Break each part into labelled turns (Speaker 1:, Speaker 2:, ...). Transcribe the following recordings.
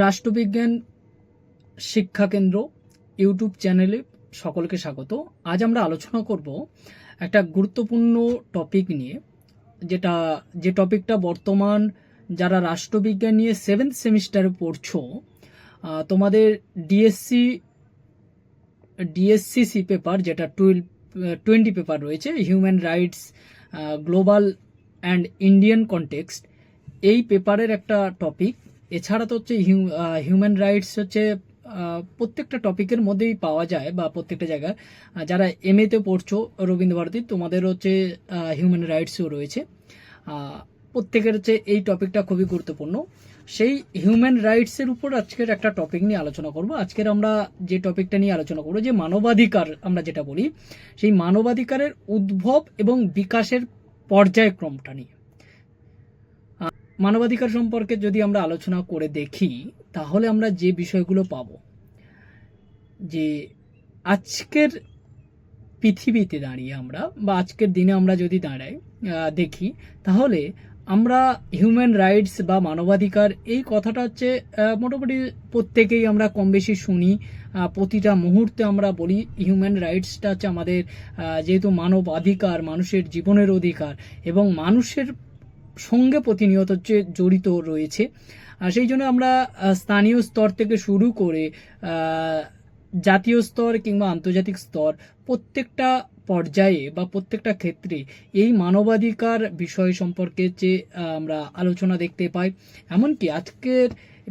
Speaker 1: রাষ্ট্রবিজ্ঞান শিক্ষা কেন্দ্র ইউটিউব চ্যানেলে সকলকে স্বাগত। আজ আমরা আলোচনা করব একটা গুরুত্বপূর্ণ টপিক নিয়ে, যে টপিকটা বর্তমান যারা রাষ্ট্রবিজ্ঞান নিয়ে 7th সেমিস্টারে পড়ছো, তোমাদের ডিএসসি পেপার, যেটা 20 পেপার রয়েছে, human rights, global and Indian context, এই পেপারের একটা টপিক। এছাড়া তো হচ্ছে হিউম্যান রাইটস হচ্ছে প্রত্যেকটা টপিকের মধ্যেই পাওয়া যায়, বা প্রত্যেকটা জায়গায় যারা এমএতে পড়ছো রবীন্দ্রভারতী, তোমাদের হচ্ছে হিউম্যান রাইটসও রয়েছে। প্রত্যেকের হচ্ছে এই টপিকটা খুবই গুরুত্বপূর্ণ। সেই হিউম্যান রাইটসের উপর আজকের একটা টপিক নিয়ে আলোচনা করব। আজকের আমরা যে টপিকটা নিয়ে আলোচনা করবো, যে মানবাধিকার আমরা যেটা বলি, সেই মানবাধিকারের উদ্ভব এবং বিকাশের পর্যায়ক্রমটা নিয়ে। মানবাধিকার সম্পর্কে যদি আমরা আলোচনা করে দেখি, তাহলে আমরা যে বিষয়গুলো পাব, যে আজকের পৃথিবীতে দাঁড়িয়ে আমরা, বা আজকের দিনে আমরা যদি দেখি, তাহলে আমরা হিউম্যান রাইটস বা মানবাধিকার এই কথাটা হচ্ছে মোটামুটি প্রত্যেকেই আমরা কম বেশি শুনি। প্রতিটা মুহূর্তে আমরা বলি হিউম্যান রাইটসটা হচ্ছে আমাদের, যেহেতু মানবাধিকার মানুষের জীবনের অধিকার এবং মানুষের সঙ্গে প্রতিনিয়ত হচ্ছে জড়িত রয়েছে। সেই জন্য আমরা স্থানীয় স্তর থেকে শুরু করে জাতীয় স্তর কিংবা আন্তর্জাতিক স্তর, প্রত্যেকটা পর্যায়ে বা প্রত্যেকটা ক্ষেত্রে এই মানবাধিকার বিষয় সম্পর্কে যে আমরা আলোচনা দেখতে পাই। এমনকি আজকের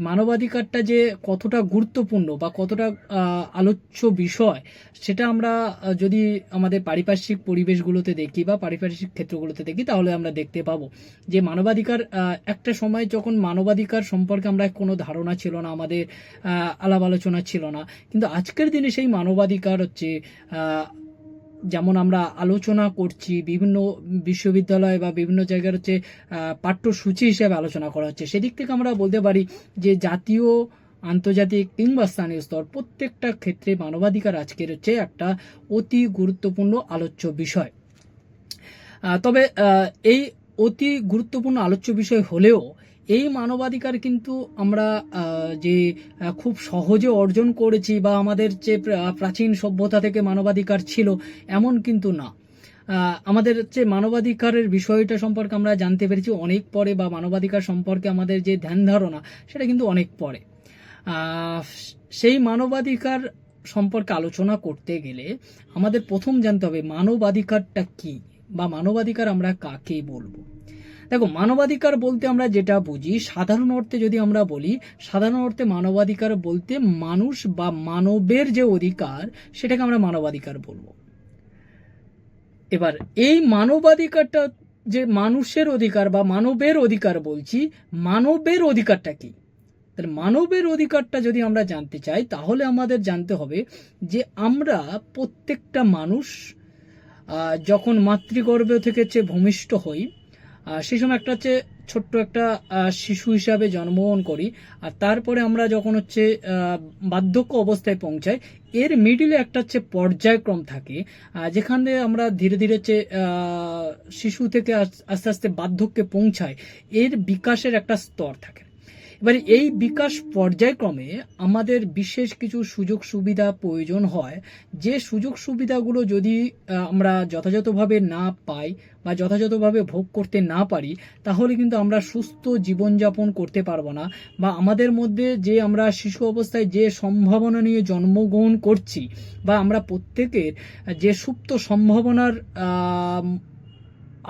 Speaker 1: মানবাধিকারটা যে কতটা গুরুত্বপূর্ণ বা কতটা আলোচ্য বিষয়, সেটা আমরা যদি আমাদের পারিপার্শ্বিক পরিবেশগুলোতে দেখি বা পারিপার্শ্বিক ক্ষেত্রগুলোতে দেখি, তাহলে আমরা দেখতে পাবো যে মানবাধিকার, একটা সময় যখন মানবাধিকার সম্পর্কে আমরা কোনো ধারণা ছিল না, আমাদের আলাপ আলোচনা ছিল না, কিন্তু আজকের দিনে সেই মানবাধিকার হচ্ছে যেমন আমরা আলোচনা করছি, বিভিন্ন বিশ্ববিদ্যালয় বা বিভিন্ন জায়গার হচ্ছে পাঠ্যসূচি হিসেবে আলোচনা করা হচ্ছে। সেদিক থেকে আমরা বলতে পারি যে জাতীয়, আন্তর্জাতিক কিংবা স্থানীয় স্তর, প্রত্যেকটা ক্ষেত্রে মানবাধিকার আজকের হচ্ছে একটা অতি গুরুত্বপূর্ণ আলোচ্য বিষয়। তবে এই অতি গুরুত্বপূর্ণ আলোচ্য বিষয় হলেও এই মানবাধিকার কিন্তু আমরা যে খুব সহজে অর্জন করেছি, বা আমাদের যে প্রাচীন সভ্যতা থেকে মানবাধিকার ছিল, এমন কিন্তু না। আমাদের হচ্ছে মানবাধিকারের বিষয়টা সম্পর্কে আমরা জানতে পেরেছি অনেক পরে, বা মানবাধিকার সম্পর্কে আমাদের যে ধ্যান ধারণা, সেটা কিন্তু অনেক পরে। সেই মানবাধিকার সম্পর্কে আলোচনা করতে গেলে আমাদের প্রথম জানতে হবে মানবাধিকারটা কি, বা মানবাধিকার আমরা কাকে বলবো। দেখো, মানবাধিকার বলতে আমরা যেটা বুঝি, সাধারণ অর্থে যদি আমরা বলি, সাধারণ অর্থে মানবাধিকার বলতে মানুষ বা মানবের যে অধিকার, সেটাকে আমরা মানবাধিকার বলবো। এবার এই মানবাধিকারটা যে মানুষের অধিকার বা মানবের অধিকার বলছি, মানবের অধিকারটা কি? তাহলে মানবের অধিকারটা যদি আমরা জানতে চাই, তাহলে আমাদের জানতে হবে যে আমরা প্রত্যেকটা মানুষ যখন মাতৃগর্ভ থেকে ভূমিষ্ঠ হই, সেই সময় একটা হচ্ছে ছোট্ট একটা শিশু হিসাবে জন্মগ্রহণ করি, আর তারপরে আমরা যখন হচ্ছে বার্ধক্য অবস্থায় পৌঁছাই, এর মিডিলে একটা হচ্ছে পর্যায়ক্রম থাকে, যেখানে আমরা ধীরে ধীরে হচ্ছে শিশু থেকে আস্তে আস্তে বার্ধক্যে পৌঁছায়, এর বিকাশের একটা স্তর থাকে। এবারে এই বিকাশ পর্যায়ক্রমে আমাদের বিশেষ কিছু সুযোগ সুবিধা প্রয়োজন হয়, যে সুযোগ সুবিধাগুলো যদি আমরা যথাযথভাবে না পাই বা যথাযথভাবে ভোগ করতে না পারি, তাহলে কিন্তু আমরা সুস্থ জীবনযাপন করতে পারবো না, বা আমাদের মধ্যে যে আমরা শিশু অবস্থায় যে সম্ভাবনা নিয়ে জন্মগ্রহণ করছি, বা আমরা প্রত্যেকের যে সুপ্ত সম্ভাবনার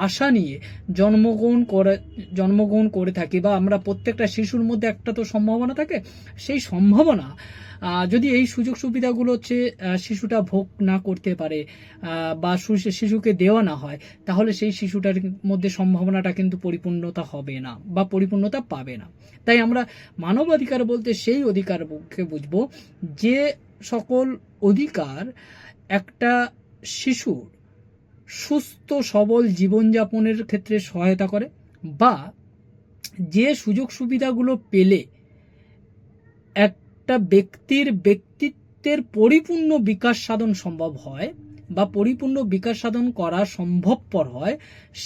Speaker 1: আশা নিয়ে জন্মগ্রহণ করে থাকি, বা আমরা প্রত্যেকটা শিশুর মধ্যে একটা তো সম্ভাবনা থাকে, সেই সম্ভাবনা যদি এই সুযোগ সুবিধাগুলো হচ্ছে শিশুটা ভোগ না করতে পারে, বা শিশুকে দেওয়া না হয়, তাহলে সেই শিশুটার মধ্যে সম্ভাবনাটা কিন্তু পরিপূর্ণতা হবে না বা পরিপূর্ণতা পাবে না। তাই আমরা মানবাধিকার বলতে সেই অধিকারকে বুঝবো যে সকল অধিকার একটা শিশুর সুস্থ সবল জীবনযাপনের ক্ষেত্রে সহায়তা করে, বা যে সুযোগ সুবিধাগুলো পেলে একটা ব্যক্তির ব্যক্তিত্বের পরিপূর্ণ বিকাশ সাধন সম্ভব হয়, বা পরিপূর্ণ বিকাশ সাধন করা সম্ভবপর হয়,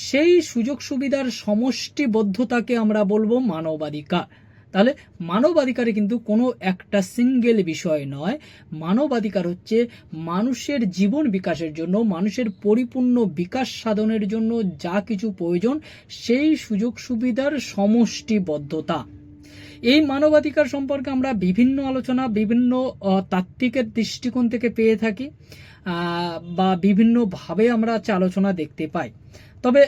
Speaker 1: সেই সুযোগ সুবিধার সমষ্টিবদ্ধতাকে আমরা বলবো মানবাধিকার। তাহলে মানবাধিকারে কিন্তু কোনো একটা সিঙ্গেল বিষয় নয়, মানবাধিকার হচ্ছে মানুষের জীবন বিকাশের জন্য, মানুষের পরিপূর্ণ বিকাশ সাধনের জন্য যা কিছু প্রয়োজন সেই সুযোগ সুবিধার সমষ্টিবদ্ধতা। এই মানবাধিকার সম্পর্কে আমরা বিভিন্ন আলোচনা বিভিন্ন তাত্ত্বিকের দৃষ্টিকোণ থেকে পেয়ে থাকি বা বিভিন্নভাবে আমরা আলোচনা দেখতে পাই। তবে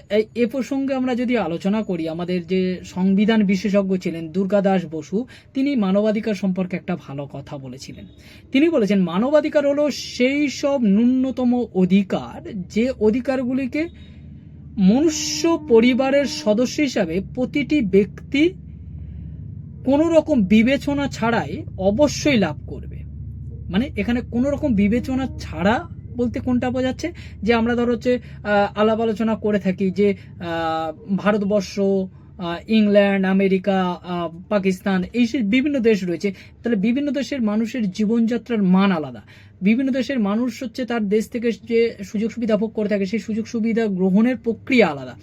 Speaker 1: এ প্রসঙ্গে আমরা যদি আলোচনা করি, আমাদের যে সংবিধান বিশেষজ্ঞ ছিলেন দুর্গাদাস বসু, তিনি মানবাধিকার সম্পর্কে একটা ভালো কথা বলেছিলেন। তিনি বলেছেন মানবাধিকার হলো সেই সব ন্যূনতম অধিকার যে অধিকারগুলিকে মনুষ্য পরিবারের সদস্য হিসাবে প্রতিটি ব্যক্তি কোনো রকম বিবেচনা ছাড়াই অবশ্যই লাভ করবে। মানে এখানে কোনো রকম বিবেচনা ছাড়া বলতে কোনটা বোঝাচ্ছে, যে আমরা ধরো হচ্ছে আলাপ আলোচনা করে থাকি যে ভারতবর্ষ, ইংল্যান্ড, আমেরিকা, পাকিস্তান, এই বিভিন্ন দেশ রয়েছে। তাহলে বিভিন্ন দেশের মানুষের জীবনযাত্রার মান আলাদা। বিভিন্ন দেশের মানুষ হচ্ছে তার দেশ থেকে যে সুযোগ সুবিধা ভোগ করে থাকে সেই সুযোগ সুবিধা গ্রহণের প্রক্রিয়া আলাদা।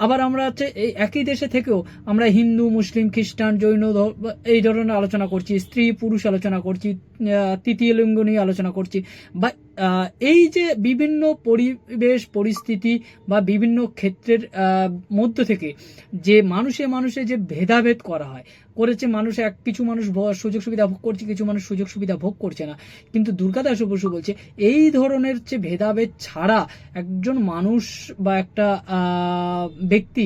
Speaker 1: আবার আমরা হচ্ছে এই একই দেশে থেকেও আমরা হিন্দু, মুসলিম, খ্রিস্টান, জৈন এই ধরনের আলোচনা করছি, স্ত্রী পুরুষ আলোচনা করছি, তৃতীয় লিঙ্গ নিয়ে আলোচনা করছি, বা এই যে বিভিন্ন পরিবেশ পরিস্থিতি বা বিভিন্ন ক্ষেত্রের মধ্য থেকে যে মানুষে যে ভেদাভেদ করা হয় করেছে, কিছু মানুষ সুযোগ সুবিধা ভোগ করছে, কিছু মানুষ সুযোগ সুবিধা ভোগ করছে না। কিন্তু দুর্গাদাস বসু বলছে এই ধরনের যে ভেদাভেদ ছাড়া একজন মানুষ বা একটা ব্যক্তি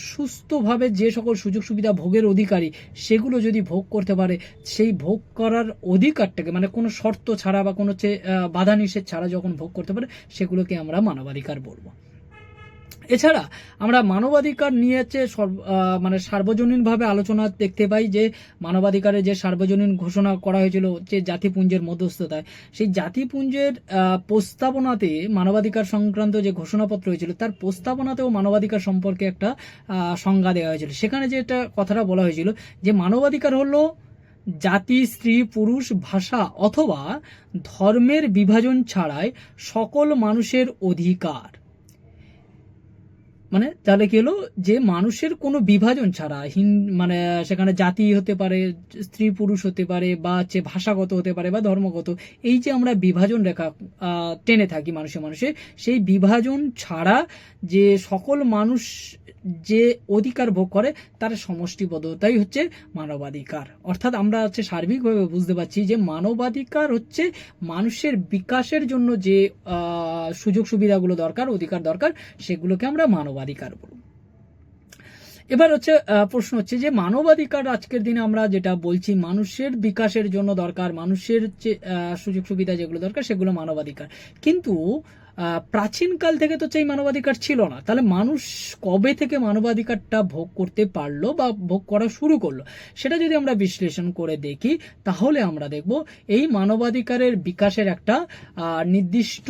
Speaker 1: সুস্থভাবে যে সকল সুযোগ সুবিধা ভোগের অধিকারী সেগুলো যদি ভোগ করতে পারে, সেই ভোগ করার অধিকারটাকে মানে কোনো শর্ত ছাড়া বা কোনো বাধা নিষেধ ছাড়া যখন ভোগ করতে পারে সেগুলোকে আমরা মানবাধিকার বলবো। এছাড়া আমরা মানবাধিকার নিয়ে মানে সার্বজনীনভাবে আলোচনা দেখতে পাই যে মানবাধিকারের যে সার্বজনীন ঘোষণা করা হয়েছিল যে জাতিপুঞ্জের মধ্যস্থতায়, সেই জাতিপুঞ্জের প্রস্তাবনাতে মানবাধিকার সংক্রান্ত যে ঘোষণাপত্র হয়েছিল তার প্রস্তাবনাতেও মানবাধিকার সম্পর্কে একটা সংজ্ঞা দেওয়া হয়েছিল। সেখানে যেটা কথাটা বলা হয়েছিল যে মানবাধিকার হলো জাতি, স্ত্রী, পুরুষ, ভাষা অথবা ধর্মের বিভাজন ছাড়াই সকল মানুষের অধিকার। মানে তাহলে কি হলো যে মানুষের কোনো বিভাজন ছাড়া মানে সেখানে জাতি হতে পারে, স্ত্রী পুরুষ হতে পারে, বা ভাষাগত হতে পারে বা ধর্মগত, এই যে আমরা বিভাজন রেখা টেনে থাকি মানুষে, সেই বিভাজন ছাড়া যে সকল মানুষ যে অধিকার ভোগ করে তার সমষ্টিবদ্ধতাই হচ্ছে মানবাধিকার। অর্থাৎ আমরা সার্বিকভাবে বুঝতে পারছি যে মানবাধিকার হচ্ছে মানুষের বিকাশের জন্য যে সুযোগ সুবিধাগুলো দরকার, অধিকার দরকার, সেগুলোকে আমরা মানবাধিকার বলব। এবার প্রশ্ন হচ্ছে যে মানবাধিকার আজকের দিনে আমরা যেটা বলছি মানুষের বিকাশের জন্য দরকার, মানুষের যে সুযোগ সুবিধা যেগুলো দরকার সেগুলো মানবাধিকার, কিন্তু প্রাচীনকাল থেকে তো সেই মানবাধিকার ছিল না। তাহলে মানুষ কবে থেকে মানবাধিকারটা ভোগ করতে পারলো বা ভোগ করা শুরু করলো, সেটা যদি আমরা বিশ্লেষণ করে দেখি তাহলে আমরা দেখব এই মানবাধিকারের বিকাশের একটা নির্দিষ্ট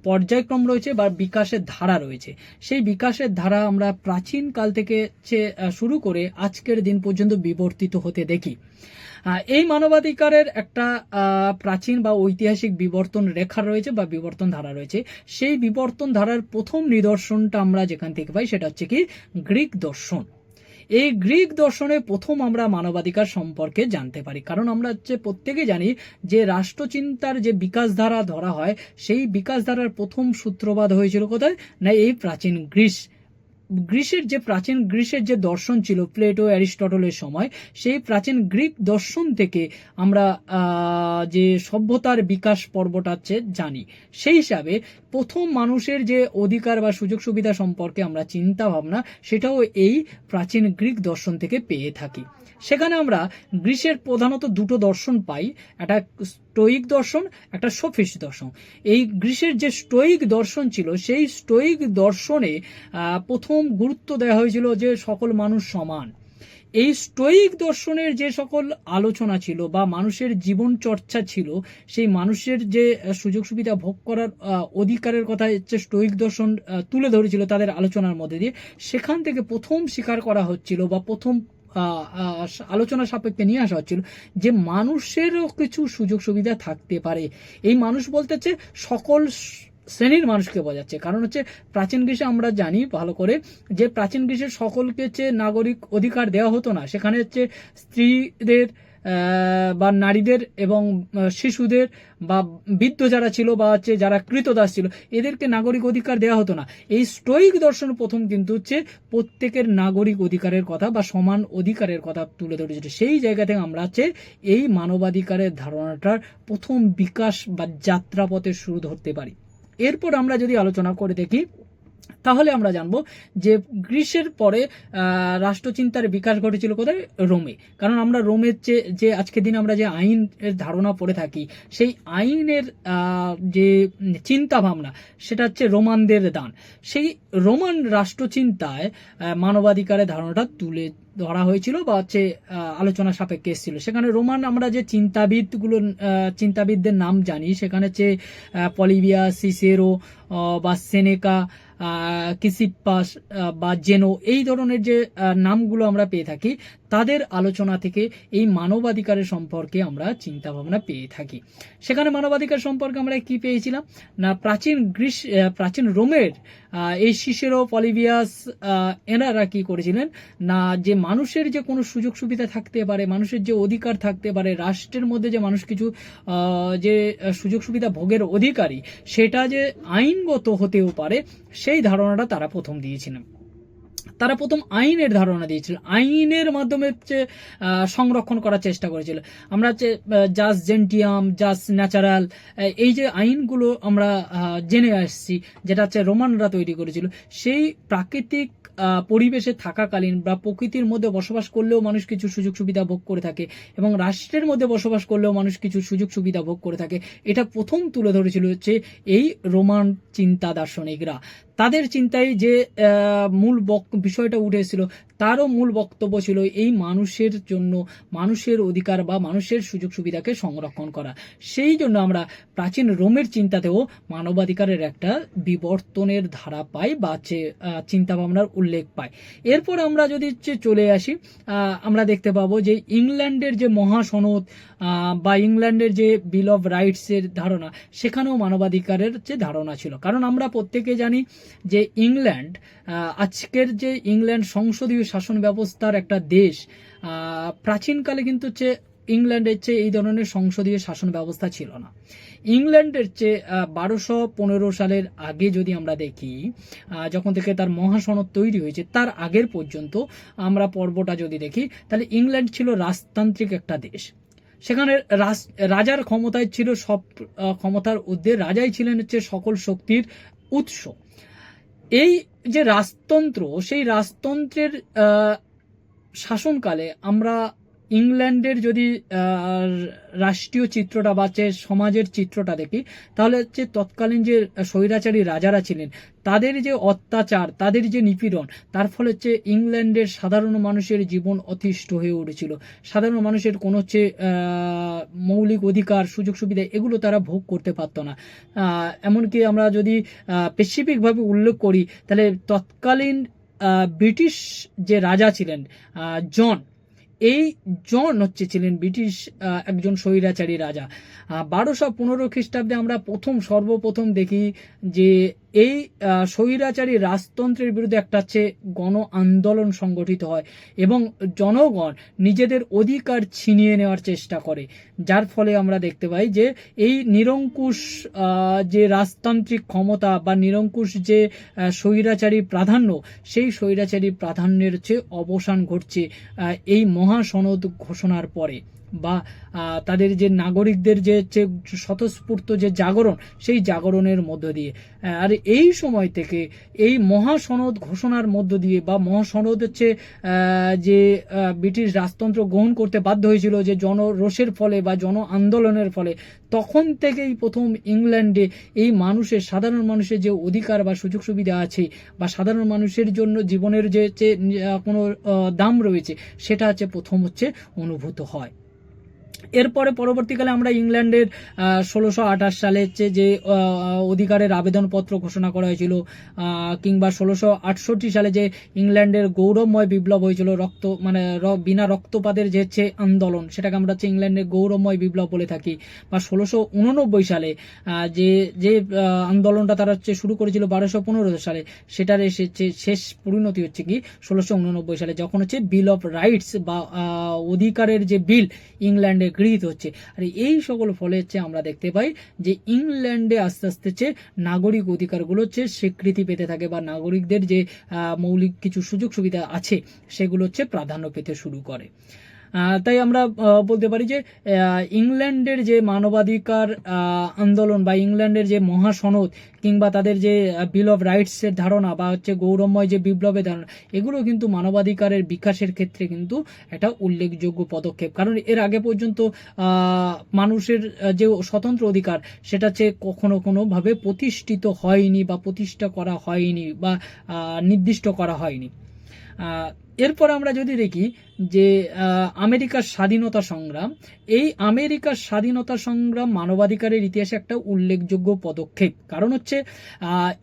Speaker 1: পর্যায়ক্রম রয়েছে বা বিকাশের ধারা রয়েছে। সেই বিকাশের ধারা আমরা প্রাচীনকাল থেকে শুরু করে আজকের দিন পর্যন্ত বিবর্তিত হতে দেখি। এই মানবাধিকারের একটা প্রাচীন বা ঐতিহাসিক বিবর্তন রেখা রয়েছে বা বিবর্তন ধারা রয়েছে। সেই বিবর্তন ধারার প্রথম নিদর্শনটা আমরা যেখান থেকে পাই সেটা হচ্ছে কি গ্রিক দর্শন। এই গ্রিক দর্শনে প্রথম আমরা মানবাধিকার সম্পর্কে জানতে পারি, কারণ আমরা প্রত্যেকে জানি যে রাষ্ট্রচিন্তার যে বিকাশ ধারা ধরা হয় সেই বিকাশ ধারার প্রথম সূত্রপাত হয়েছিল কোথায় না এই প্রাচীন প্রাচীন গ্রিসের যে দর্শন ছিল প্লেটো, অ্যারিস্টটলের সময়, সেই প্রাচীন গ্রিক দর্শন থেকে আমরা যে সভ্যতার বিকাশ পর্বটা জানি। সেই হিসাবে প্রথম মানুষের যে অধিকার বা সুযোগ সুবিধা সম্পর্কে আমরা চিন্তা ভাবনা সেটাও এই প্রাচীন গ্রিক দর্শন থেকে পেয়ে থাকি। সেখানে আমরা গ্রিসের প্রধানত দুটো দর্শন পাই, একটা স্টোয়িক দর্শন, একটা সোফিস্ট দর্শন। এই গ্রিসের যে স্টোয়িক দর্শন ছিল সেই স্টোয়িক দর্শনে প্রথম গুরুত্ব দেওয়া হয়েছিল যে সকল মানুষ সমান। এই স্টোয়িক দর্শনের যে সকল আলোচনা ছিল বা মানুষের জীবন চর্চা ছিল, সেই মানুষের যে সুযোগ সুবিধা ভোগ করার অধিকারের কথা স্টোয়িক দর্শন তুলে ধরেছিল তাদের আলোচনার মধ্যে দিয়ে, সেখান থেকে প্রথম স্বীকার করা হচ্ছিল বা প্রথম আলোচনা সাপেক্ষে নিয়ে আসা হচ্ছিল যে মানুষেরও কিছু সুযোগ সুবিধা থাকতে পারে। এই মানুষ বলতে সকল শ্রেণীর মানুষকে বোঝাচ্ছে। কারণ হচ্ছে প্রাচীন গ্রীসে আমরা জানি ভালো করে যে প্রাচীন গ্রীসের সকলকে হচ্ছে নাগরিক অধিকার দেওয়া হতো না। সেখানে হচ্ছে স্ত্রীদের বা নারীদের এবং শিশুদের বা বৃদ্ধ যারা ছিল বা হচ্ছে যারা কৃতদাস ছিল এদেরকে নাগরিক অধিকার দেওয়া হতো না। এই স্টোয়িক দর্শন প্রথম কিন্তু হচ্ছে প্রত্যেকের নাগরিক অধিকারের কথা বা সমান অধিকারের কথা তুলে ধরেছিল। সেই জায়গা থেকে আমরা হচ্ছে এই মানবাধিকারের ধারণাটার প্রথম বিকাশ বা যাত্রাপথে শুরু ধরতে পারি। এরপর আমরা যদি আলোচনা করে দেখি তাহলে আমরা জানবো যে গ্রিসের পরে রাষ্ট্রচিন্তার বিকাশ ঘটেছিল কোথায়? রোমে। কারণ আমরা রোমের যে আজকের দিনে আমরা যে আইনের ধারণা পড়ে থাকি সেই আইনের যে চিন্তা ভাবনা সেটা হচ্ছে রোমানদের দান। সেই রোমান রাষ্ট্রচিন্তায় মানবাধিকারের ধারণাটা তুলে ধরা হয়েছিল বা হচ্ছে আলোচনা সাপেক্ষে এসেছিল। সেখানে রোমান আমরা যে চিন্তাবিদদের নাম জানি সেখানে হচ্ছে পলিবিয়াস, সিসেরো বা সেনেকা, কিসিপ্পাস বা জেনো, এই ধরনের যে নামগুলো আমরা পেয়ে থাকি তাদের আলোচনা থেকে এই মানবাধিকারের সম্পর্কে আমরা চিন্তা ভাবনা পেয়ে থাকি। সেখানে মানবাধিকার সম্পর্কে আমরা কি পেয়েছিলাম না প্রাচীন রোমের এই সিসেরো, পলিবিয়াস এনারা কি করেছিলেন না যে মানুষের যে কোনো সুযোগ সুবিধা থাকতে পারে, মানুষের যে অধিকার থাকতে পারে, রাষ্ট্রের মধ্যে যে মানুষ কিছু যে সুযোগ সুবিধা ভোগের অধিকারী সেটা যে আইনগত হতেও পারে সেই ধারণাটা তারা প্রথম দিয়েছিলেন। তারা প্রথম আইনের ধারণা দিয়েছিল, আইনের মাধ্যমে হচ্ছে সংরক্ষণ করার চেষ্টা করেছিল। আমরা হচ্ছে জাস জেন্টিয়াম, জাস ন্যাচারাল, এই যে আইনগুলো আমরা জেনে আসছি যেটা হচ্ছে রোমানরা তৈরি করেছিল, সেই প্রাকৃতিক পরিবেশে থাকাকালীন বা প্রকৃতির মধ্যে বসবাস করলেও মানুষ কিছু সুযোগ সুবিধা ভোগ করে থাকে এবং রাষ্ট্রের মধ্যে বসবাস করলেও মানুষ কিছু সুযোগ সুবিধা ভোগ করে থাকে। এটা প্রথম তুলে ধরেছিল হচ্ছে এই রোমান চিন্তা দার্শনিকরা। তাদের চিন্তায় যে মূল বিষয়টা উঠে এসেছিল তারও মূল বক্তব্য ছিল এই মানুষের জন্য মানুষের অধিকার বা মানুষের সুযোগ সুবিধাকে সংরক্ষণ করা। সেই জন্য আমরা প্রাচীন রোমের চিন্তাতেও মানবাধিকারের একটা বিবর্তনের ধারা পাই বা চিন্তা ভাবনার উল্লেখ পাই। এরপর আমরা যদি চলে আসি আমরা দেখতে পাবো যে ইংল্যান্ডের যে মহাসনদ বা ইংল্যান্ডের যে বিল অফ রাইটসের ধারণা সেখানেও মানবাধিকারের যে ধারণা ছিল। কারণ আমরা প্রত্যেকে জানি যে ইংল্যান্ড আজকের যে ইংল্যান্ড সংসদীয় শাসন ব্যবস্থার একটা দেশ, প্রাচীনকালে কিন্তু হচ্ছে ইংল্যান্ডের চেয়ে এই ধরনের সংসদীয় শাসন ব্যবস্থা ছিল না। ইংল্যান্ডের চেয়ে 1215 সালের আগে যদি আমরা দেখি, যখন থেকে তার মহাসনদ তৈরি হয়েছে তার আগের পর্যন্ত আমরা পর্বটা যদি দেখি তাহলে ইংল্যান্ড ছিল রাজতান্ত্রিক একটা দেশ। সেখানে রাজার ক্ষমতায় ছিল সব ক্ষমতার ঊর্ধ্বে, রাজাই ছিলেন হচ্ছে সকল শক্তির উৎস। এই যে রাজতন্ত্র, সেই রাজতন্ত্রের শাসনকালে আমরা ইংল্যান্ডের যদি রাষ্ট্রীয় চিত্রটা বা সমাজের চিত্রটা দেখি তাহলে হচ্ছে তৎকালীন যে স্বৈরাচারী রাজারা ছিলেন তাদের যে অত্যাচার, তাদের যে নিপীড়ন, তার ফলে হচ্ছে ইংল্যান্ডের সাধারণ মানুষের জীবন অতিষ্ঠ হয়ে উঠেছিল। সাধারণ মানুষের কোনো হচ্ছে মৌলিক অধিকার, সুযোগ সুবিধা এগুলো তারা ভোগ করতে পারতো না। এমনকি আমরা যদি স্পেসিফিকভাবে উল্লেখ করি তাহলে তৎকালীন ব্রিটিশ যে রাজা ছিলেন জন, এই জন ছিলেন ব্রিটিশ একজন স্বৈরাচারী রাজা। 1215 খ্রিস্টাব্দে আমরা সর্বপ্রথম দেখি যে এই স্বৈরাচারী রাজতন্ত্রের বিরুদ্ধে একটা গণ আন্দোলন সংগঠিত হয় এবং জনগণ নিজেদের অধিকার ছিনিয়ে নেওয়ার চেষ্টা করে। যার ফলে আমরা দেখতে পাই যে এই নিরঙ্কুশ যে রাজতান্ত্রিক ক্ষমতা বা নিরঙ্কুশ যে স্বৈরাচারী প্রাধান্য, সেই স্বৈরাচারী প্রাধান্যের অবসান ঘটছে এই মহাসনদ ঘোষণার পরে বা তাদের যে নাগরিকদের যে স্বতঃস্ফূর্ত যে জাগরণ, সেই জাগরণের মধ্য দিয়ে। আর এই সময় থেকে এই মহাসনদ ঘোষণার মধ্য দিয়ে বা মহাসনদ যে ব্রিটিশ রাজতন্ত্র গ্রহণ করতে বাধ্য হয়েছিল যে জনরোষের ফলে বা জন আন্দোলনের ফলে, তখন থেকেই প্রথম ইংল্যান্ডে এই সাধারণ মানুষের যে অধিকার বা সুযোগ সুবিধা আছে বা সাধারণ মানুষের জন্য জীবনের যে কোনো দাম রয়েছে সেটা প্রথম অনুভূত হয়। এরপরে পরবর্তীকালে আমরা ইংল্যান্ডের 1628 সালে হচ্ছে যে অধিকারের আবেদনপত্র ঘোষণা করা হয়েছিল, কিংবা 1668 সালে যে ইংল্যান্ডের গৌরবময় বিপ্লব হয়েছিল, বিনা রক্তপাতের যে হচ্ছে আন্দোলন, সেটাকে আমরা হচ্ছে ইংল্যান্ডের গৌরবময় বিপ্লব বলে থাকি। বা 1689 সালে যে যে আন্দোলনটা তারা হচ্ছে শুরু করেছিল 1215 সালে, সেটার এসেছে শেষ পরিণতি হচ্ছে কি 1689 সালে, যখন হচ্ছে বিল অফ রাইটস বা অধিকারের যে বিল ইংল্যান্ডে গৃহীত হচ্ছে। আর এই সকল ফলে হচ্ছে আমরা দেখতে পাই যে ইংল্যান্ডে আস্তে আস্তে হচ্ছে নাগরিক অধিকারগুলো হচ্ছে স্বীকৃতি পেতে থাকে, বা নাগরিকদের যে মৌলিক কিছু সুযোগ সুবিধা আছে সেগুলো হচ্ছে প্রাধান্য পেতে শুরু করে। তাই আমরা বলতে পারি যে ইংল্যান্ডের যে মানবাধিকার আন্দোলন বা ইংল্যান্ডের যে মহাসনদ কিংবা তাদের যে বিল অফ রাইটসের ধারণা বা হচ্ছে গৌরবময় যে বিপ্লবের ধারণা, এগুলো কিন্তু মানবাধিকারের বিকাশের ক্ষেত্রে কিন্তু একটা উল্লেখযোগ্য পদক্ষেপ। কারণ এর আগে পর্যন্ত মানুষের যে স্বতন্ত্র অধিকার সেটা হচ্ছে কখনো কোনোভাবে প্রতিষ্ঠিত হয়নি বা প্রতিষ্ঠা করা হয়নি বা নির্দিষ্ট করা হয়নি। এরপর আমরা যদি দেখি যে আমেরিকার স্বাধীনতা সংগ্রাম, এই আমেরিকার স্বাধীনতা সংগ্রাম মানবাধিকারের ইতিহাসে একটা উল্লেখযোগ্য পদক্ষেপ। কারণ হচ্ছে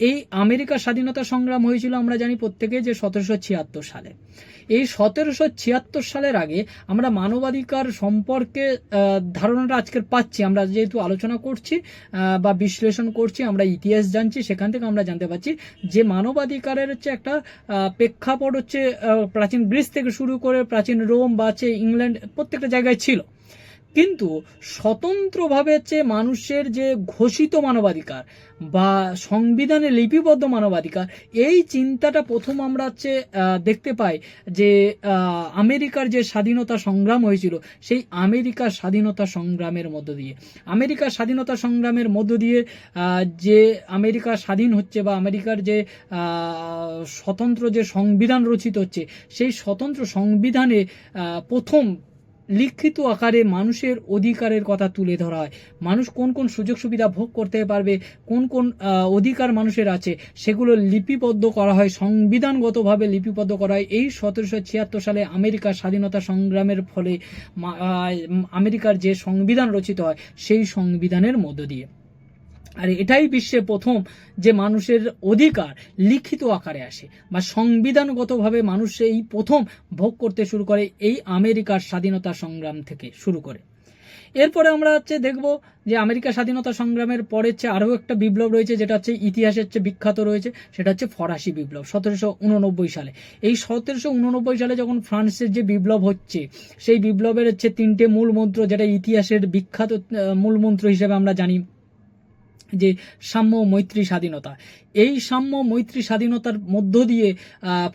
Speaker 1: এই আমেরিকার স্বাধীনতা সংগ্রাম হয়েছিল আমরা জানি প্রত্যেকে যে 1776 সালে। এই 1776 সালের আগে আমরা মানবাধিকার সম্পর্কে ধারণাটা আজকের পাচ্ছি, আমরা যেহেতু আলোচনা করছি বা বিশ্লেষণ করছি, আমরা ইতিহাস জানছি, সেখান থেকে আমরা জানতে পারছি যে মানবাধিকারের হচ্ছে একটা প্রেক্ষাপট হচ্ছে প্রাচীন গ্রিস থেকে শুরু করে প্রাচীন রোম বা হচ্ছে ইংল্যান্ড প্রত্যেকটা জায়গায় ছিল। কিন্তু স্বতন্ত্রভাবে হচ্ছে মানুষের যে ঘোষিত মানবাধিকার বা সংবিধানে লিপিবদ্ধ মানবাধিকার, এই চিন্তাটা প্রথম আমরা হচ্ছে দেখতে পাই যে আমেরিকার যে স্বাধীনতা সংগ্রাম হয়েছিল, সেই আমেরিকার স্বাধীনতা সংগ্রামের মধ্য দিয়ে, আমেরিকার স্বাধীনতা সংগ্রামের মধ্য দিয়ে যে আমেরিকা স্বাধীন হচ্ছে বা আমেরিকার যে স্বতন্ত্র যে সংবিধান রচিত হচ্ছে, সেই স্বতন্ত্র সংবিধানে প্রথম লিখিত আকারে মানুষের অধিকারের কথা তুলে ধরা হয়। মানুষ কোন কোন সুযোগ সুবিধা ভোগ করতে পারবে, কোন কোন অধিকার মানুষের আছে, সেগুলো লিপিবদ্ধ করা হয়, সংবিধানগতভাবে লিপিবদ্ধ করা হয়। এই 1776 সালে আমেরিকার স্বাধীনতা সংগ্রামের ফলে আমেরিকার যে সংবিধান রচিত হয়, সেই সংবিধানের মধ্য দিয়ে। আর এটাই বিশ্বে প্রথম যে মানুষের অধিকার লিখিত আকারে আসে বা সংবিধানগতভাবে মানুষ এই প্রথম ভোগ করতে শুরু করে, এই আমেরিকার স্বাধীনতা সংগ্রাম থেকে শুরু করে। এরপরে আমরা হচ্ছে দেখব যে আমেরিকা স্বাধীনতা সংগ্রামের পরে হচ্ছে আরও একটা বিপ্লব রয়েছে, যেটা হচ্ছে ইতিহাসের হচ্ছে বিখ্যাত রয়েছে, সেটা হচ্ছে ফরাসি বিপ্লব 1789 সালে। এই 1789 সালে যখন ফ্রান্সের যে বিপ্লব হচ্ছে, সেই বিপ্লবের হচ্ছে 3টে মূল মন্ত্র, যেটা ইতিহাসের বিখ্যাত মূল মন্ত্র হিসেবে আমরা জানি যে সাম্য, মৈত্রী, স্বাধীনতা। এই সাম্য, মৈত্রী, স্বাধীনতার মধ্য দিয়ে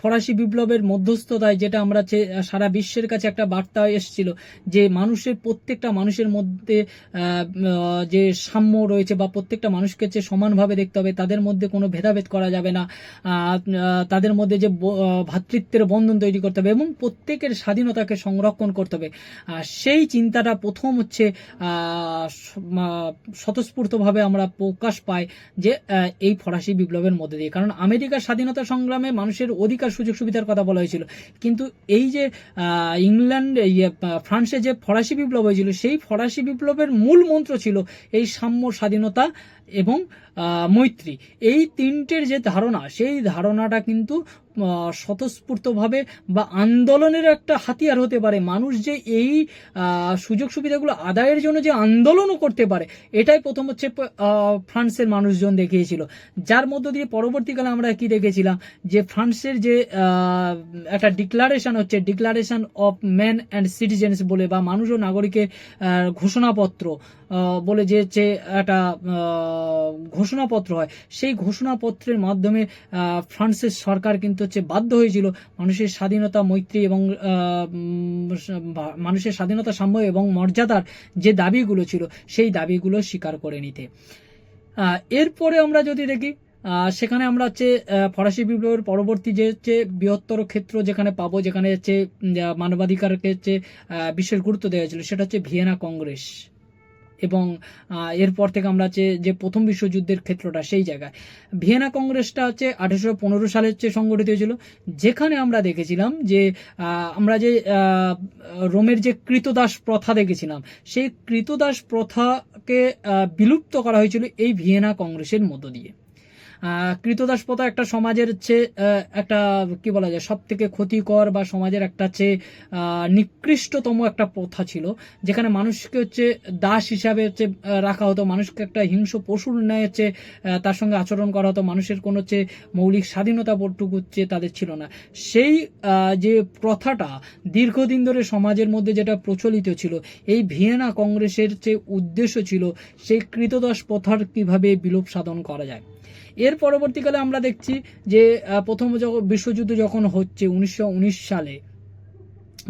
Speaker 1: ফরাসি বিপ্লবের মধ্যস্থতায় যেটা আমরা সারা বিশ্বের কাছে একটা বার্তা এসেছিল যে মানুষের প্রত্যেকটা মানুষের মধ্যে যে সাম্য রয়েছে বা প্রত্যেকটা মানুষকে সমানভাবে দেখতে হবে, তাদের মধ্যে কোনো ভেদাভেদ করা যাবে না, তাদের মধ্যে যে ভ্রাতৃত্বের বন্ধন তৈরি করতে হবে এবং প্রত্যেকের স্বাধীনতাকে সংরক্ষণ করতে হবে। সেই চিন্তাটা প্রথম হচ্ছে স্বতঃস্ফূর্তভাবে আমরা প্রকাশ পাই যে এই ফরাসি বিপ্লবের মধ্যে দিয়ে। কারণ আমেরিকার স্বাধীনতা সংগ্রামে মানুষের অধিকার সুযোগ সুবিধার কথা বলা হয়েছিল, কিন্তু এই যে ফ্রান্সে যে ফরাসি বিপ্লব হয়েছিল, সেই ফরাসি বিপ্লবের মূল মন্ত্র ছিল এই সাম্য, স্বাধীনতা এবং মৈত্রী। এই তিনটের যে ধারণা, সেই ধারণাটা কিন্তু স্বতঃস্ফূর্তভাবে বা আন্দোলনের একটা হাতিয়ার হতে পারে। মানুষ যে এই সুযোগ সুবিধাগুলো আদায়ের জন্য যে আন্দোলনও করতে পারে, এটাই প্রথম হচ্ছে ফ্রান্সের মানুষজন দেখিয়েছিল, যার মধ্য দিয়ে পরবর্তীকালে আমরা কি দেখেছিলাম যে ফ্রান্সের যে একটা ডিক্লারেশন হচ্ছে, declaration of man and citizens বলে বা মানুষ ও নাগরিকের ঘোষণাপত্র বলে যে একটা ঘোষণাপত্র হয়, সেই ঘোষণাপত্রের মাধ্যমে ফ্রান্সের সরকার কিন্তু বাধ্য হয়েছিল মানুষের স্বাধীনতা, মৈত্রী এবং মানুষের স্বাধীনতা, সাম্য এবং মর্যাদার যে দাবিগুলো ছিল, সেই দাবিগুলো স্বীকার করে নিতে। এরপরে আমরা যদি দেখি সেখানে আমরা ফরাসি বিপ্লবের পরবর্তী যে বৃহত্তর ক্ষেত্র যেখানে পাবো, যেখানে মানবাধিকারকে বিশেষ গুরুত্ব দেওয়া হয়েছিল, সেটা হচ্ছে ভিয়েনা কংগ্রেস। এবং এরপর থেকে আমরা যে প্রথম বিশ্বযুদ্ধের ক্ষেত্রটা সেই জায়গায় ভিয়েনা কংগ্রেসটা 1815 সালে সংগঠিত হয়েছিল, যেখানে আমরা দেখেছিলাম যে আমরা যে রোমের যে ক্রীতদাস প্রথা দেখেছিলাম, সেই ক্রীতদাস প্রথাকে বিলুপ্ত করা হয়েছিল এই ভিয়েনা কংগ্রেসের মধ্য দিয়ে। ক্রীতদাস প্রথা একটা সমাজের একটা কি বলা যায় সব থেকে ক্ষতিকর বা সমাজের একটা নিকৃষ্টতম একটা প্রথা ছিল, যেখানে মানুষকে দাস হিসাবে রাখা হতো, মানুষকে একটা হিংস্র পশুর ন্যায় তার সঙ্গে আচরণ করা হতো, মানুষের কোনো মৌলিক স্বাধীনতা বোধটুকু তাদের ছিল না। সেই যে প্রথাটা দীর্ঘদিন ধরে সমাজের মধ্যে যেটা প্রচলিত ছিল, এই ভিয়েনা কংগ্রেসের উদ্দেশ্য ছিল সেই ক্রীতদাস প্রথার কিভাবে বিলোপ সাধন করা যায়। এর পরবর্তীকালে আমরা দেখছি যে প্রথম বিশ্বযুদ্ধ যখন হচ্ছে 1919 সালে,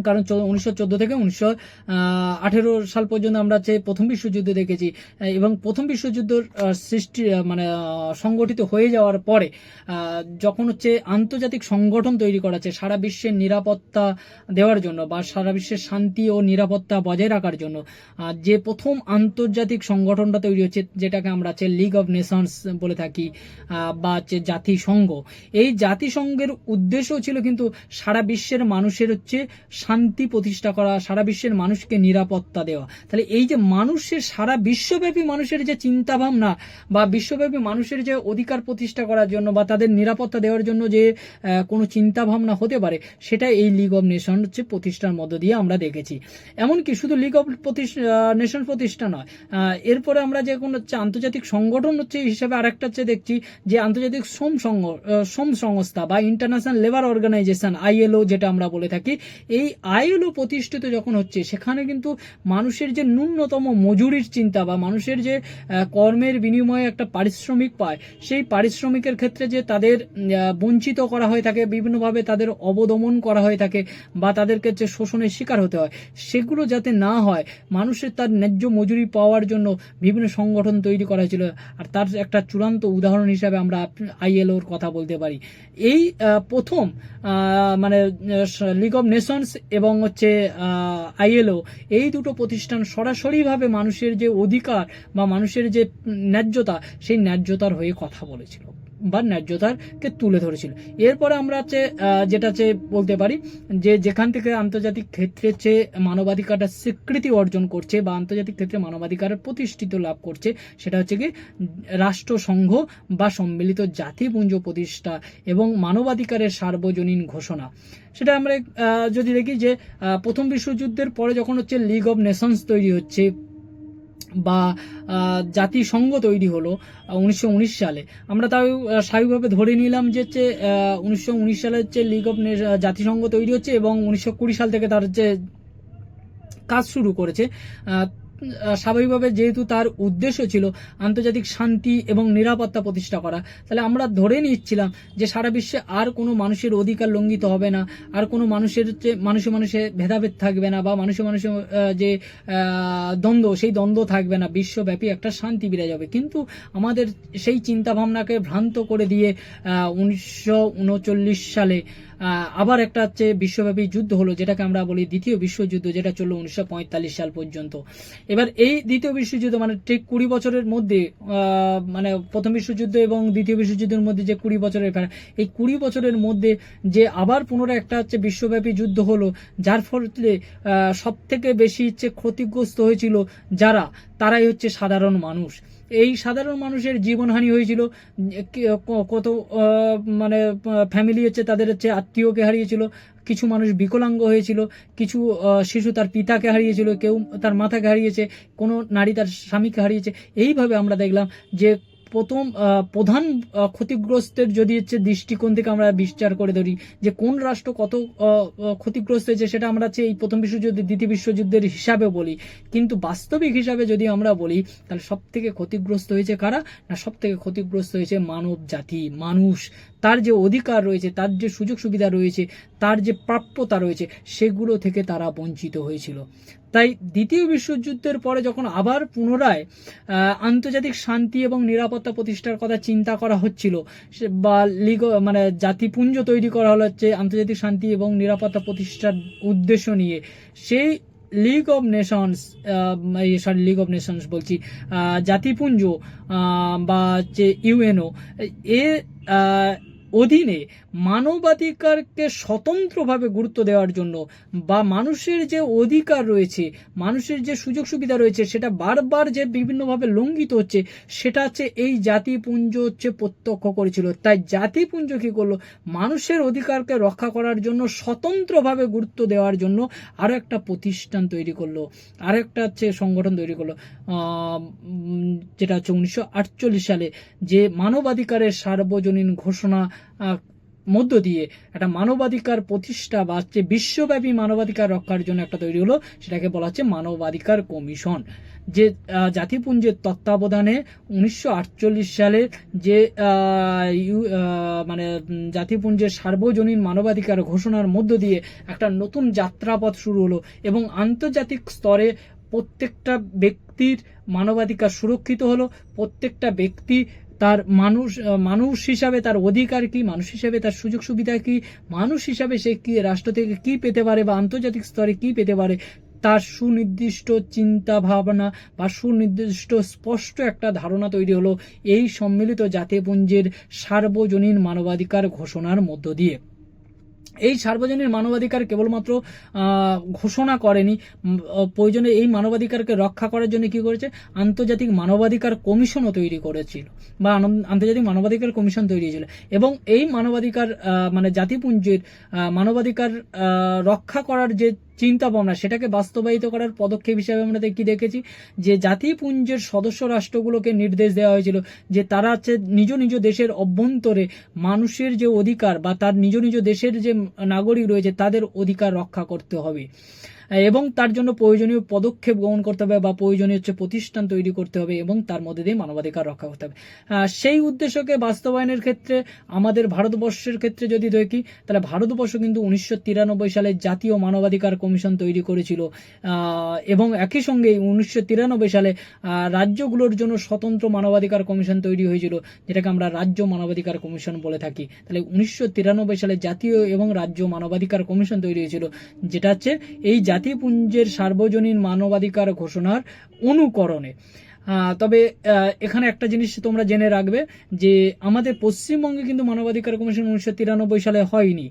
Speaker 1: কারণ 1914 থেকে 1918 সাল পর্যন্ত আমরা প্রথম বিশ্বযুদ্ধ দেখেছি, এবং প্রথম বিশ্বযুদ্ধ সৃষ্টি সংগঠিত হয়ে যাওয়ার পরে যখন আন্তর্জাতিক সংগঠন তৈরি করা আছে সারা বিশ্বের নিরাপত্তা দেওয়ার জন্য বা সারা বিশ্বের শান্তি ও নিরাপত্তা বজায় রাখার জন্য, যে প্রথম আন্তর্জাতিক সংগঠনটা তৈরি হচ্ছে, যেটাকে আমরা লিগ অফ নেশনস বলে থাকি বা জাতিসংঘ। এই জাতিসংঘের উদ্দেশ্য ছিল কিন্তু সারা বিশ্বের মানুষের শান্তি প্রতিষ্ঠা করা, সারা বিশ্বের মানুষকে নিরাপত্তা দেওয়া। তাহলে এই যে মানুষের সারা বিশ্বব্যাপী মানুষের যে চিন্তা ভাবনা বা বিশ্বব্যাপী মানুষের যে অধিকার প্রতিষ্ঠা করার জন্য বা তাদের নিরাপত্তা দেওয়ার জন্য যে কোনো চিন্তা ভাবনা হতে পারে, সেটা এই লিগ অফ নেশন প্রতিষ্ঠার মধ্য দিয়ে আমরা দেখেছি। এমনকি শুধু লিগ অফ নেশন প্রতিষ্ঠা নয়, এরপরে আমরা যে কোনো আন্তর্জাতিক সংগঠন হিসেবে আরেকটা দেখছি যে আন্তর্জাতিক শ্রম সংস্থা বা ইন্টারন্যাশনাল লেবার অর্গানাইজেশন, ILO যেটা আমরা বলে থাকি। এই ILO প্রতিষ্ঠিত যখন হচ্ছে, সেখানে কিন্তু মানুষের যে ন্যূনতম মজুরির চিন্তা বা মানুষের যে কর্মের বিনিময়ে একটা পারিশ্রমিক পায়, সেই পারিশ্রমিকের ক্ষেত্রে যে তাদের বঞ্চিত করা হয়ে থাকে, বিভিন্নভাবে তাদের অবদমন করা হয়ে থাকে বা তাদেরকে যে শোষণের শিকার হতে হয়, সেগুলো যাতে না হয়, মানুষের তার ন্যায্য মজুরি পাওয়ার জন্য বিভিন্ন সংগঠন তৈরি করা হয়েছিল। আর তার একটা চূড়ান্ত উদাহরণ হিসাবে আমরা ILOর কথা বলতে পারি। এই প্রথম মানে লিগ অফ নেশনস এবং ILO, এই দুটো প্রতিষ্ঠান সরাসরিভাবে মানুষের যে অধিকার বা মানুষের যে ন্যায্যতা, সেই ন্যায্যতার হয়ে কথা বলেছিল বা ন্যায্যতাকে তুলে ধরেছিল। এরপরে আমরা যেটা বলতে পারি যে যেখান থেকে আন্তর্জাতিক ক্ষেত্রে মানবাধিকারটা স্বীকৃতি অর্জন করছে বা আন্তর্জাতিক ক্ষেত্রে মানবাধিকারের প্রতিষ্ঠিত লাভ করছে, সেটা কি রাষ্ট্রসংঘ বা সম্মিলিত জাতিপুঞ্জ প্রতিষ্ঠা এবং মানবাধিকারের সার্বজনীন ঘোষণা। সেটা আমরা যদি দেখি যে প্রথম বিশ্বযুদ্ধের পরে যখন লিগ অফ নেশনস তৈরি হচ্ছে বা জাতিসংঘ তৈরি হলো 1919 সালে, আমরা তাও স্বাভাবিকভাবে ধরে নিলাম যে 1919 সালে লিগ অফ জাতিসংঘ তৈরি হচ্ছে এবং 1920 সাল থেকে তার কাজ শুরু করেছে। স্বাভাবিকভাবে যেহেতু তার উদ্দেশ্য ছিল আন্তর্জাতিক শান্তি এবং নিরাপত্তা প্রতিষ্ঠা করা, তাহলে আমরা ধরে নিচ্ছিলাম যে সারা বিশ্বে আর কোনো মানুষের অধিকার লঙ্ঘিত হবে না, আর কোনো মানুষে ভেদাভেদ থাকবে না বা মানুষে যে দ্বন্দ্ব, সেই দ্বন্দ্ব থাকবে না, বিশ্বব্যাপী একটা শান্তি বিরাজ হবে। কিন্তু আমাদের সেই চিন্তা ভাবনাকে ভ্রান্ত করে দিয়ে 1939 সালে আবার একটা বিশ্বব্যাপী যুদ্ধ হলো, যেটাকে আমরা বলি দ্বিতীয় বিশ্বযুদ্ধ, যেটা চললো 1945 সাল পর্যন্ত। এবার এই দ্বিতীয় বিশ্বযুদ্ধ মানে ঠিক 20 বছরের মধ্যে, মানে প্রথম বিশ্বযুদ্ধ এবং দ্বিতীয় বিশ্বযুদ্ধের মধ্যে যে 20 বছরের, এই 20 বছরের মধ্যে যে আবার পুনরায় একটা বিশ্বব্যাপী যুদ্ধ হলো, যার ফলে সব থেকে বেশি ক্ষতিগ্রস্ত হয়েছিল তারাই সাধারণ মানুষ। এই সাধারণ মানুষের জীবনহানি হয়েছিল, কত মানে ফ্যামিলি তাদের আত্মীয়কে হারিয়েছিল, কিছু মানুষ বিকলাঙ্গ হয়েছিল, কিছু শিশু তার পিতাকে হারিয়েছিল, কেউ তার মাতাকে হারিয়েছে, কোনো নারী তার স্বামীকে হারিয়েছে। এইভাবে আমরা দেখলাম যে প্রধান ক্ষতিগ্রস্তের যদি দৃষ্টিকোণ থেকে আমরা বিচার করে ধরি যে কোন রাষ্ট্র কত ক্ষতিগ্রস্ত হয়েছে, সেটা আমরা এই প্রথম বিশ্বযুদ্ধ দ্বিতীয় বিশ্বযুদ্ধের হিসাবে বলি। কিন্তু বাস্তবিক হিসাবে যদি আমরা বলি, তাহলে সব থেকে ক্ষতিগ্রস্ত হয়েছে কারা? না, সব থেকে ক্ষতিগ্রস্ত হয়েছে মানব জাতি, মানুষ। তার যে অধিকার রয়েছে, তার যে সুযোগ সুবিধা রয়েছে, তার যে প্রাপ্যতা রয়েছে, সেগুলো থেকে তারা বঞ্চিত হয়েছিল। তাই দ্বিতীয় বিশ্বযুদ্ধের পরে যখন আবার পুনরায় আন্তর্জাতিক শান্তি এবং নিরাপত্তা প্রতিষ্ঠার কথা চিন্তা করা হচ্ছিল বা মানে জাতিপুঞ্জ তৈরি করা হলো আন্তর্জাতিক শান্তি এবং নিরাপত্তা প্রতিষ্ঠার উদ্দেশ্য নিয়ে, সেই league of Nations, league of Nations বলছি, জাতিপুঞ্জ বা যে ইউএনও এর অধীনে মানবাধিকারকে স্বতন্ত্রভাবে গুরুত্ব দেওয়ার জন্য বা মানুষের যে অধিকার রয়েছে, মানুষের যে সুযোগ সুবিধা রয়েছে, সেটা বারবার যে বিভিন্নভাবে লঙ্ঘিত হচ্ছে, সেটা হচ্ছে এই জাতিপুঞ্জ হচ্ছে প্রত্যক্ষ করেছিল। তাই জাতিপুঞ্জ কি করলো, মানুষের অধিকারকে রক্ষা করার জন্য স্বতন্ত্রভাবে গুরুত্ব দেওয়ার জন্য আরো একটা প্রতিষ্ঠান তৈরি করলো, আরো একটা হচ্ছে সংগঠন তৈরি করলো, যেটা হচ্ছে 1948 সালে যে মানবাধিকারের সার্বজনীন ঘোষণা মধ্য দিয়ে একটা মানবাধিকার প্রতিষ্ঠা বা হচ্ছে বিশ্বব্যাপী মানবাধিকার রক্ষার জন্য একটা তৈরি হলো, সেটাকে বলা হচ্ছে মানবাধিকার কমিশন। যে জাতিপুঞ্জের তত্ত্বাবধানে 1948 সালে যে মানে জাতিপুঞ্জের সার্বজনীন মানবাধিকার ঘোষণার মধ্য দিয়ে একটা নতুন যাত্রাপথ শুরু হলো এবং আন্তর্জাতিক স্তরে প্রত্যেকটা ব্যক্তির মানবাধিকার সুরক্ষিত হলো। প্রত্যেকটা ব্যক্তি তার মানুষ হিসাবে তার অধিকার কি, মানুষ হিসাবে তার সুযোগ সুবিধা কি, মানুষ হিসাবে সে কি রাষ্ট্র থেকে কি পেতে পারে বা আন্তর্জাতিক স্তরে কি পেতে পারে, তার সুনির্দিষ্ট চিন্তা ভাবনা বা সুনির্দিষ্ট স্পষ্ট একটা ধারণা তৈরি হলো এই সম্মিলিত জাতিপুঞ্জের সার্বজনীন মানবাধিকার ঘোষণার মধ্য দিয়ে। এই সার্বজনীন মানবাধিকার কেবলমাত্র ঘোষণা করেনি, প্রয়োজনে এই মানবাধিকারকে রক্ষা করার জন্য কি করেছে, আন্তর্জাতিক মানবাধিকার কমিশনও তৈরি করেছিল বা আন্তর্জাতিক মানবাধিকার কমিশন তৈরি হয়েছিল। এবং এই মানবাধিকার মানে জাতিপুঞ্জের মানবাধিকার রক্ষা করার যে চিন্তা ভাবনা, সেটাকে বাস্তবায়িত করার পদক্ষেপ হিসাবে আমরা কি দেখেছি, যে জাতিপুঞ্জের সদস্য রাষ্ট্রগুলোকে নির্দেশ দেওয়া হয়েছিল যে তারা হচ্ছে নিজ নিজ দেশের অভ্যন্তরে মানুষের যে অধিকার বা তার নিজ নিজ দেশের যে নাগরিক রয়েছে তাদের অধিকার রক্ষা করতে হবে এবং তার জন্য প্রয়োজনীয় পদক্ষেপ গ্রহণ করতে হবে বা প্রয়োজনীয় হচ্ছে প্রতিষ্ঠান তৈরি করতে হবে এবং তার মধ্যে দিয়ে মানবাধিকার রক্ষা করতে হবে। সেই উদ্দেশ্যকে বাস্তবায়নের ক্ষেত্রে আমাদের ভারতবর্ষের ক্ষেত্রে যদি দেখি, তাহলে ভারতবর্ষ কিন্তু 1993 সালে জাতীয় মানবাধিকার কমিশন তৈরি করেছিল এবং একই সঙ্গে 1993 সালে রাজ্যগুলোর জন্য স্বতন্ত্র মানবাধিকার কমিশন তৈরি হয়েছিল, যেটাকে আমরা রাজ্য মানবাধিকার কমিশন বলে থাকি। তাহলে 1993 সালে জাতীয় এবং রাজ্য মানবাধিকার কমিশন তৈরি হয়েছিল, যেটা হচ্ছে এই জাতিপুঞ্জের সার্বজনীন মানবাধিকার ঘোষণার অনুকরণে। তবে এখানে একটা জিনিস তোমরা জেনে রাখবে যে আমাদের পশ্চিমবঙ্গে কিন্তু মানবাধিকার কমিশন 1993 সালে হয়নি।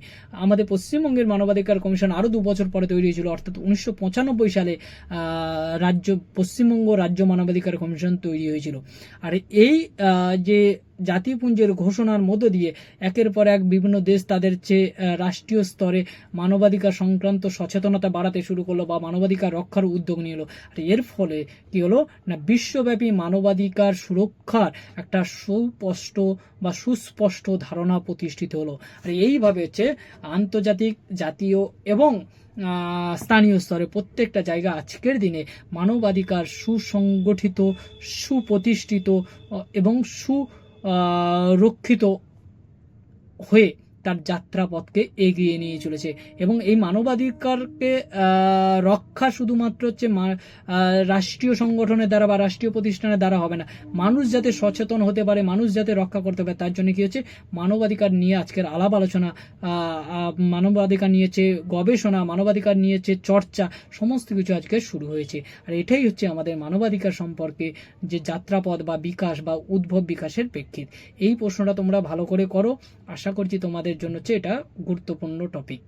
Speaker 1: আমাদের পশ্চিমবঙ্গের মানবাধিকার কমিশন আরো 2 বছর পরে তৈরি হয়েছিল, অর্থাৎ 1995 সালে পশ্চিমবঙ্গ রাজ্য মানবাধিকার কমিশন তৈরি হয়েছিল। আর এই যে জাতিপুঞ্জের ঘোষণার মধ্য দিয়ে একের পর এক বিভিন্ন দেশ তাদের চেয়ে রাষ্ট্রীয় স্তরে মানবাধিকার সংক্রান্ত সচেতনতা বাড়াতে শুরু করলো বা মানবাধিকার রক্ষার উদ্যোগ নিল। আর এর ফলে কি হলো না, বিশ্বব্যাপী মানবাধিকার সুরক্ষার একটা সুস্পষ্ট বা সুস্পষ্ট ধারণা প্রতিষ্ঠিত হলো। আর এইভাবে হচ্ছে আন্তর্জাতিক, জাতীয় এবং স্থানীয় স্তরে প্রত্যেকটা জায়গা আজকের দিনে মানবাধিকার সুসংগঠিত, সুপ্রতিষ্ঠিত এবং রক্ষিত হয়ে তার যাত্রাপথকে এগিয়ে নিয়ে চলেছে। এবং এই মানবাধিকারকে রক্ষা শুধুমাত্র হচ্ছে রাষ্ট্রীয় সংগঠনের দ্বারা বা রাষ্ট্রীয় প্রতিষ্ঠানের দ্বারা হবে না, মানুষ যাতে সচেতন হতে পারে, মানুষ যাতে রক্ষা করতে পারে, তার জন্য কি হচ্ছে মানবাধিকার নিয়ে আজকের আলাপ আলোচনা, মানবাধিকার নিয়েছে গবেষণা, মানবাধিকার নিয়েছে চর্চা, সমস্ত কিছু আজকে শুরু হয়েছে। আর এটাই হচ্ছে আমাদের মানবাধিকার সম্পর্কে যে যাত্রাপথ বা বিকাশ বা উদ্ভব বিকাশের প্রেক্ষিত। এই প্রশ্নটা তোমরা ভালো করে করো, আশা করছি তোমাদের জন্য হচ্ছে এটা গুরুত্বপূর্ণ টপিক।